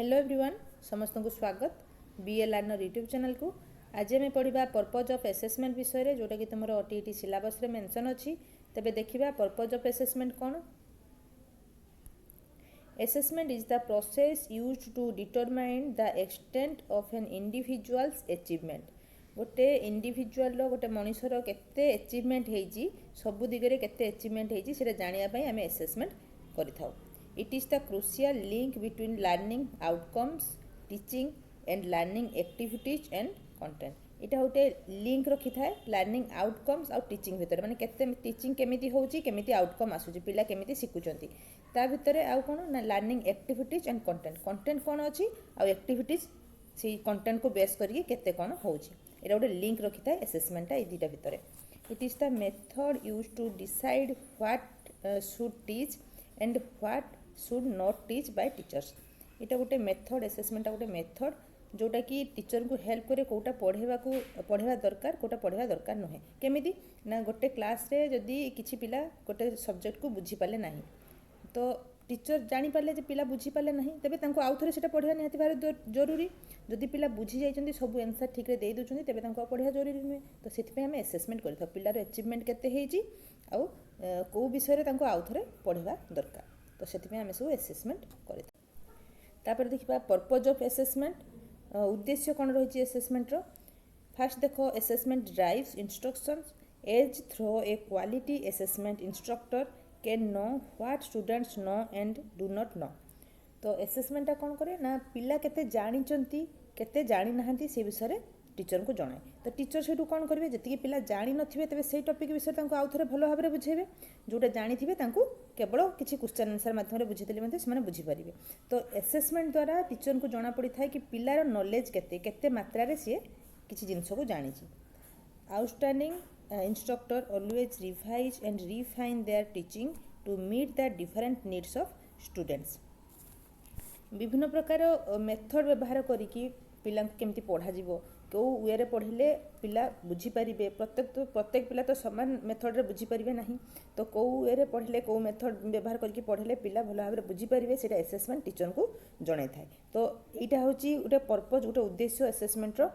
Hello everyone समस्त को स्वागत बीए लर्नर यूट्यूब चैनल को। आज आम पढ़ा पर्पज ऑफ असेसमेंट विषय जोटा कि तुम ओटीईटी सिलेबस रे मेंशन अच्छी। तेबे देखिबा पर्पज ऑफ असेसमेंट कौन। Assessment is the process used to determine the extent of an individual's achievement. गोटे इंडिविजुअल गोटे मनुष्यर केते अचीवमेंट होईची सबु दिगरे केते अचीवमेंट होईची सेटा जानिया पई आमे assessment करिथाउ। It is the crucial link between learning outcomes, teaching and learning activities and content. इटा गोटे लिंक रखी थाए लर्निंग आउटकम्स आउ टीचिंग भितर माने केते टीचिंग केमिति होउची केमिति आउटकम आसुची पिला केमिति शिखुचंती ता भितर आउ कोन ना learning activities and content content कोन अछि आउ एक्टिविटीज से कंटेंट को बेस करिके केते कोन होउची एटा गोटे लिंक रखी थाए असेसमेंट ए दिटा भितर। It is the method used to decide what should teach and what should not teach by teachers. इटा गोटे मेथड असेसमेंट गोटे मेथड जोटा कि टीचर को हेल्प करे कोटा पढ़ेवा दरकार कोटा पढ़ेवा दरकार नुहे केमिति ना गोटे क्लास रे जदी किछि पिला गोटे सब्जेक्ट को बुझी पाले नाही तो टीचर जानी पाले जे पिला बुझी पाले नाही तबे तांको आउ थरे सेटा पढ़िया निहाती भारी जरूरी। जदि पिला बुझी जाइछन्ती सब आंसर ठीक रे देई दोछन्ती तबे तांको पढ़िया जरूरी नुहे तो सेति पे हमें असेसमेंट करथौ पिलार अचीवमेंट केते हेजी आउ को विषय रे तांको आउ थरे पढ़िवा दरकार तो से आम सब असेसमेंट कर। देखा पर्पज ऑफ असेसमेंट उद्देश्य कौन रही असेसमेंट रो। फास्ट देख assessment drives instructions as through a quality assessment instructor can know what students know and do not know. तो असेसमेंटा कौन करे ना पिला केते जानिचंती केते जानि नाहंती से विषय टीचर को जनाए तो टीचर से कौन करेंगे जी पिला जानी नथिबे तबे से टॉपिक विषय तांको आउ थरे भलो भाबरे बुझेबे जोटा जानी थिबे तांको केवल किछि क्वेश्चन आंसर माध्यम बुझीदेले मते से बुझी पारिबे। तो असेसमेंट द्वारा टीचर को जना पड़ी थाए कि पिलार नॉलेज केते केते मात्रा रे से किछि जिंस को जानी छी। Outstanding instructor always revise and refine their teaching to meet the different needs of students. विभिन्न प्रकार मेथड व्यवहार करिकी पिला केमती पढ़ा जीवो कौ वे पढ़ले पिला बुझीपारे प्रत्येक पिला तो सामान मेथड रे बुझीपारे ना तो कौ वे पढ़ले कौ मेथड व्यवहार करके पढ़ले पिला भल भाव में बुझीपारे से असेसमेंट टीचर को जन थाए। तो यहाँ हूँ गोटे पर्पज गोटे उद्देश्य असेसमेंट रो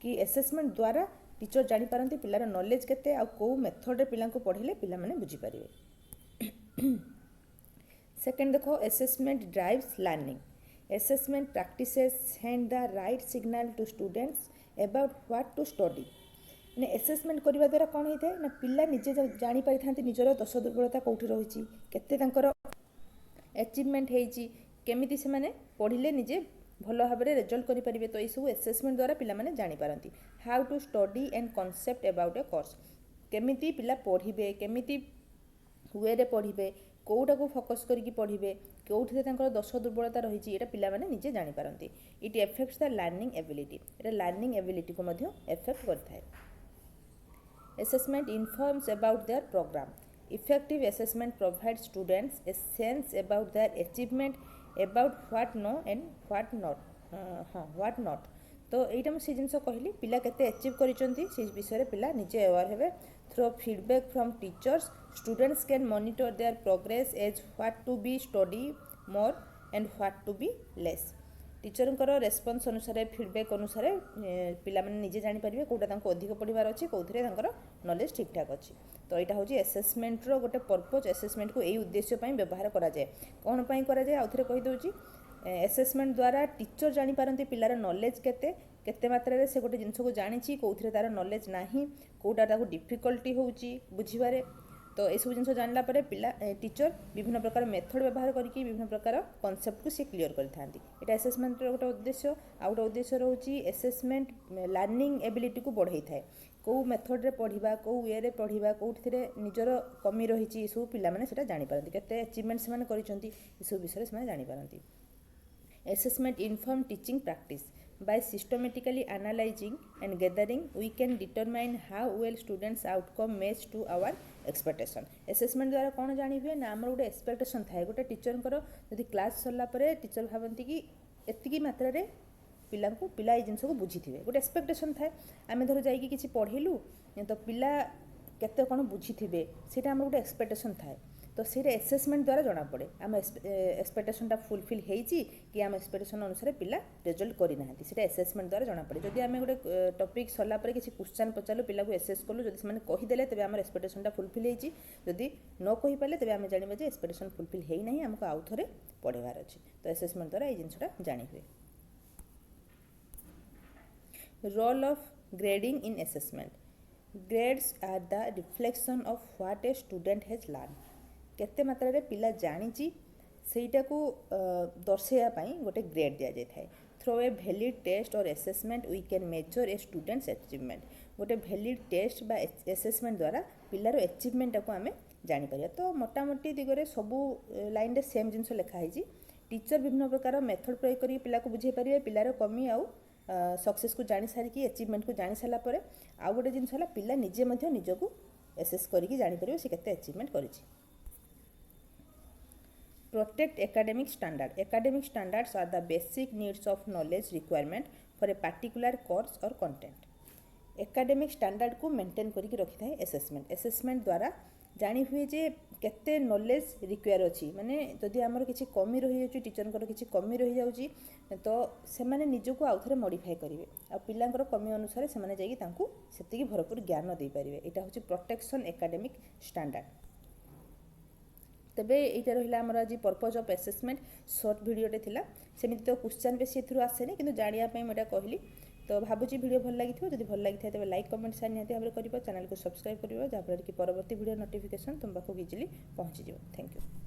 कि असेसमेंट द्वारा टीचर जापारती पिलार नॉलेज केते आ कौ मेथड रे पिला पढ़ले पिला माने बुझीपारे। सेकेंड देखो assessment drives learning. Assessment practices send the right signal to students about what to study। ने असेसमेंट करने द्वारा कौन होता है ना पिला निजे जानी पारि थांती निजर दोष दुर्बलता कौटी रही केते तांकर अचीवमेंट होईची केमिति से माने पढ़िले निजे भल भाव में रिजल्ट करि परिबे। तो ये सब असेसमेंट द्वारा पिला माने जानी पारंती। How to study and concept about a course केमिति पिला पढ़िबे केमिति वे रे पढ़िबे कौटा को फोकस करके पढ़िबे कौटी दोष दुर्बलता रही है पिला माने निजे जानी पारंती। It effects the learning ability एटा लर्निंग एबिलिटी को मध्य एफेक्ट करथाय। Assessment informs about their program. Effective assessment provide students a sense about their achievement about what know and what not. तो यहाँ मुझे जिन कहली पिला केते अचीव करिसंती से विषय पिला निजे अवेयर हेबे। Through feedback from teachers students can monitor their progress as what to be study more and what to be less. Teacher response अनुसार फीडबैक अनुसार पिला माने निजे जानि परिबे कोटा तांको अधिक पढ़िबार अछि कोथरे तांकर नॉलेज ठीक ठाक अछि। तो यहाँ हूँ असेसमेंट रो गोटे पर्पज असेसमेंट को यही उद्देश्य पई व्यवहार करा जाए कौन पई करा जाए आउ थरे कहि दउची। असेसमेंट द्वारा टीचर जानी पारंती पिलार नॉलेज केते केते मात्रा रे से गोटे जिंस को जानी कौथरे तार नॉलेज नाही कोटा ताको डिफिकल्टी होउची बुझिबारे। तो ये सब जिन जानला परे पिला टीचर विभिन्न प्रकार मेथड व्यवहार करके विभिन्न प्रकार कॉन्सेप्ट को सी क्लियर करथांती। एटा असेसमेंट रो गोटे उद्देश्य आ गोटे उद्देश्य रहउची असेसमेंट लर्निंग एबिलिटी को बढ़ाई थाए कौ मेथड रे पढ़िबा कौ वे रे पढ़िबा कौथिरे निजर कमी रहिची ए सब पिला माने सेटा जानि पारंती केते अचीवमेंट से माने करिसंती ए सब विषय से माने जानि पारंती। Assessment inform teaching practice. By systematically analyzing and gathering, we can determine how well students' outcome match to our expectation. Assessment द्वारा कौन जानी हुए ना आमर गोटे एक्सपेक्टेशन थाए गोटे टीचर जदि क्लास सरला परे टीचर भावती कि एतिकी मात्रा रे पिला ये जिनस को बुझी थे गोटे एक्सपेक्टेशन थाए आम धर जाइए कि पढ़ेलु तो पिला केते कौन बुझी थे से आम गोटे एक्सपेक्टेशन थाए तो सीटा एसेसमेंट द्वारा जना पड़े आम एक्सपेक्टेशनटा फुलफिल होती कि आम एक्सपेक्टेशन अनुसार पिला रिजल्ट करना सीटा एसेसमेंट द्वारा जना पड़े जदि आम गोटे टॉपिक सरला पर किसी क्वेश्चन पचारू पिला को एसेस कलु जब से कहीदेले तेज आम एक्सपेक्टेशनटा फुलफिल होती जदि न कही पारे तेज आम जाना जे एक्सपेक्टेशन फुलफिल होना आमको आउ थे पढ़ार अच्छी तो एसेसमेंट द्वारा ये जिनसा जानी हुए role of grading in assessment grades are the reflection of what a student has learn केते मात्रा रे पिला जानी सेटा को दर्शाइवाई गोटे ग्रेड दि जाए through a valid test or assessment we can measure a student's achievement गोटे वैलिड टेस्ट बा एसेसमेंट द्वारा पिलार अचीवमेंट को आम जापर तो मोटामोटी दिगरे सबू लाइन रे सेम जिनस लिखाई टीचर विभिन्न प्रकार मेथड प्रयोग कर पिला को बुझे पारे पिलार कमी आउ सक्सेस को जानी सारिकी अचीवमेंट को जानी सारा पर आउ गोटे जिनस है पिला निजे निजको एसेस करके जापर से केते अचीवमेंट कर protect academic standards are the basic needs of knowledge requirement for a particular course और कंटेंट एकेडमिक स्टैंडर्ड को मेंटेन करके रखी था एसेसमेंट द्वारा जानी हुए जे केते नॉलेज रिक्वायर अच्छी माने जदि आमर किसी कमी रही जाउची टीचर किसी कमी रही जाउची तो से माने निजको आउ थे मॉडिफाई करेंगे आ पिलांकर कमी अनुसार से माने जाई तांकू सेतिकी भरपूर ज्ञान दे पारिबे एटा होची प्रोटेक्शन एकेडमिक स्टैंडर्ड तेबे एटा रहिला हमर आज पर्पज ऑफ असेसमेंट शॉर्ट वीडियोटे थिला सेमिति तो क्वेश्चन बेसी एथुरु आसेनी किंतु जानिया पई मोटा कहली तो भावुची वीडियो भल लगी जब भल लगी तेज लाइक कमेंट शेयर निहाती भाव कर चैनल को सब्सक्राइब कर जहाँफल कि परवर्ती वीडियो नोटिफिकेशन तुम पाखक इजिली पहुँचीज थैंक यू।